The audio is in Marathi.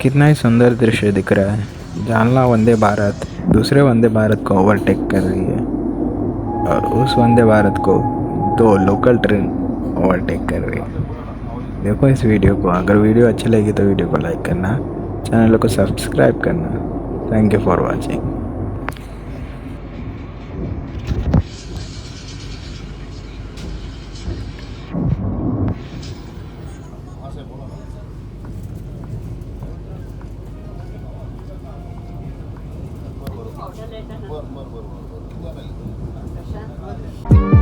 कितना ही सुंदर दृश्य दिख रहा है। जालना वंदे भारत दूसरे वंदे भारत को ओवरटेक कर रही है और उस वंदे भारत को दो लोकल ट्रेन ओवरटेक कर रही है। देखो इस वीडियो को। अगर वीडियो अच्छी लगी तो वीडियो को लाइक करना, चैनल को सब्सक्राइब करना। Thank you for watching. बरं बरं बरं बरं बरं